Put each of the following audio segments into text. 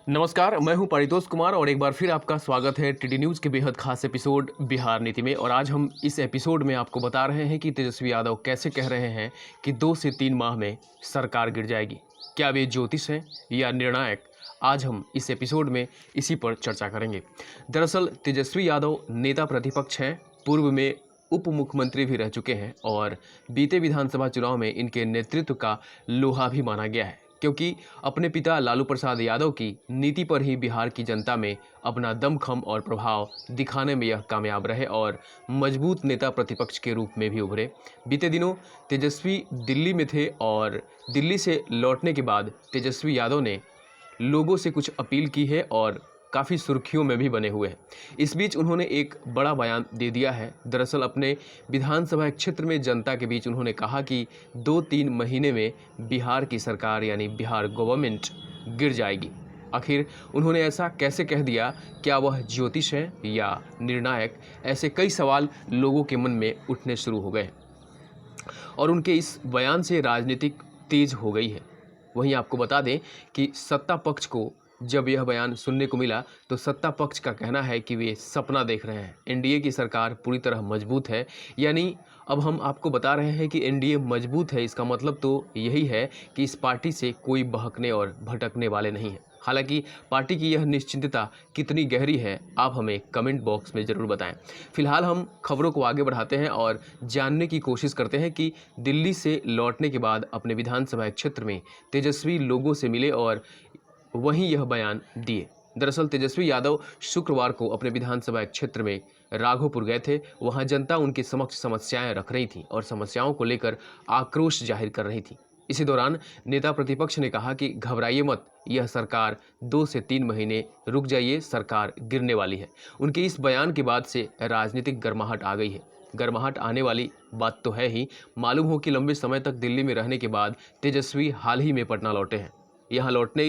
नमस्कार, मैं हूं परितोष कुमार और एक बार फिर आपका स्वागत है टीडी न्यूज़ के बेहद खास एपिसोड बिहार नीति में। और आज हम इस एपिसोड में आपको बता रहे हैं कि तेजस्वी यादव कैसे कह रहे हैं कि 2 से 3 माह में सरकार गिर जाएगी। क्या वे ज्योतिष हैं या निर्णायक? आज हम इस एपिसोड में इसी पर चर्चा करेंगे। दरअसल तेजस्वी यादव नेता प्रतिपक्ष हैं, पूर्व में उप मुख्यमंत्री भी रह चुके हैं और बीते विधानसभा चुनाव में इनके नेतृत्व का लोहा भी माना गया है, क्योंकि अपने पिता लालू प्रसाद यादव की नीति पर ही बिहार की जनता में अपना दमखम और प्रभाव दिखाने में यह कामयाब रहे और मजबूत नेता प्रतिपक्ष के रूप में भी उभरे। बीते दिनों तेजस्वी दिल्ली में थे और दिल्ली से लौटने के बाद तेजस्वी यादव ने लोगों से कुछ अपील की है और काफ़ी सुर्खियों में भी बने हुए हैं। इस बीच उन्होंने एक बड़ा बयान दे दिया है। दरअसल अपने विधानसभा क्षेत्र में जनता के बीच उन्होंने कहा कि 2-3 महीने में बिहार की सरकार यानी बिहार गवर्नमेंट गिर जाएगी। आखिर उन्होंने ऐसा कैसे कह दिया? क्या वह ज्योतिष है या निर्णायक? ऐसे कई सवाल लोगों के मन में उठने शुरू हो गए और उनके इस बयान से राजनीतिक तेज हो गई है। वहीं आपको बता दें कि सत्ता पक्ष को जब यह बयान सुनने को मिला तो सत्ता पक्ष का कहना है कि वे सपना देख रहे हैं। एनडीए की सरकार पूरी तरह मजबूत है, यानी अब हम आपको बता रहे हैं कि एनडीए मजबूत है, इसका मतलब तो यही है कि इस पार्टी से कोई बहकने और भटकने वाले नहीं हैं। हालांकि पार्टी की यह निश्चिंतता कितनी गहरी है, आप हमें कमेंट बॉक्स में ज़रूर बताएं। फिलहाल हम खबरों को आगे बढ़ाते हैं और जानने की कोशिश करते हैं कि दिल्ली से लौटने के बाद अपने विधानसभा क्षेत्र में तेजस्वी लोगों से मिले और वहीं यह बयान दिए। दरअसल तेजस्वी यादव शुक्रवार को अपने विधानसभा क्षेत्र में राघोपुर गए थे। वहां जनता उनके समक्ष समस्याएं रख रही थी और समस्याओं को लेकर आक्रोश जाहिर कर रही थी। इसी दौरान नेता प्रतिपक्ष ने कहा कि घबराइए मत, यह सरकार 2 से 3 महीने रुक जाइए, सरकार गिरने वाली है। उनके इस बयान के बाद से राजनीतिक गर्माहट आ गई है। गर्माहट आने वाली बात तो है ही। मालूम हो कि लंबे समय तक दिल्ली में रहने के बाद तेजस्वी हाल ही में पटना लौटे हैं। यहाँ लौटने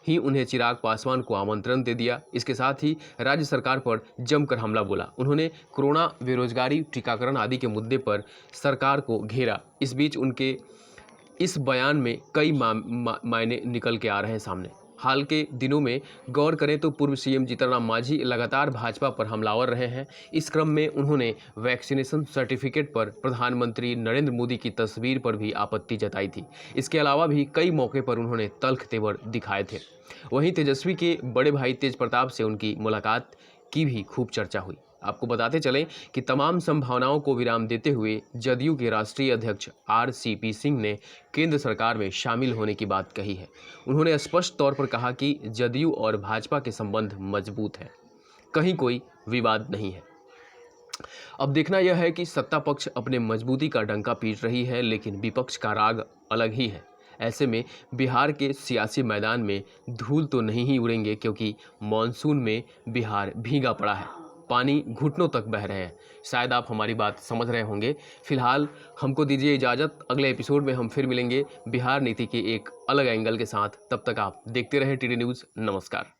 ही उन्हें चिराग पासवान को आमंत्रण दे दिया। इसके साथ ही राज्य सरकार पर जमकर हमला बोला। उन्होंने कोरोना, बेरोजगारी, टीकाकरण आदि के मुद्दे पर सरकार को घेरा। इस बीच उनके इस बयान में कई मायने निकल के आ रहे हैं सामने। हाल के दिनों में गौर करें तो पूर्व सीएम जीतनराम मांझी लगातार भाजपा पर हमलावर रहे हैं। इस क्रम में उन्होंने वैक्सीनेशन सर्टिफिकेट पर प्रधानमंत्री नरेंद्र मोदी की तस्वीर पर भी आपत्ति जताई थी। इसके अलावा भी कई मौके पर उन्होंने तल्ख तेवर दिखाए थे। वहीं तेजस्वी के बड़े भाई तेज प्रताप से उनकी मुलाकात की भी खूब चर्चा हुई। आपको बताते चलें कि तमाम संभावनाओं को विराम देते हुए जदयू के राष्ट्रीय अध्यक्ष आरसीपी सिंह ने केंद्र सरकार में शामिल होने की बात कही है। उन्होंने स्पष्ट तौर पर कहा कि जदयू और भाजपा के संबंध मजबूत हैं, कहीं कोई विवाद नहीं है। अब देखना यह है कि सत्ता पक्ष अपने मजबूती का डंका पीट रही है, लेकिन विपक्ष का राग अलग ही है। ऐसे में बिहार के सियासी मैदान में धूल तो नहीं ही उड़ेंगे, क्योंकि मॉनसून में बिहार भीगा पड़ा है, पानी घुटनों तक बह रहे हैं। शायद आप हमारी बात समझ रहे होंगे। फिलहाल हमको दीजिए इजाज़त, अगले एपिसोड में हम फिर मिलेंगे बिहार नीति के एक अलग एंगल के साथ। तब तक आप देखते रहे टीडी न्यूज़। नमस्कार।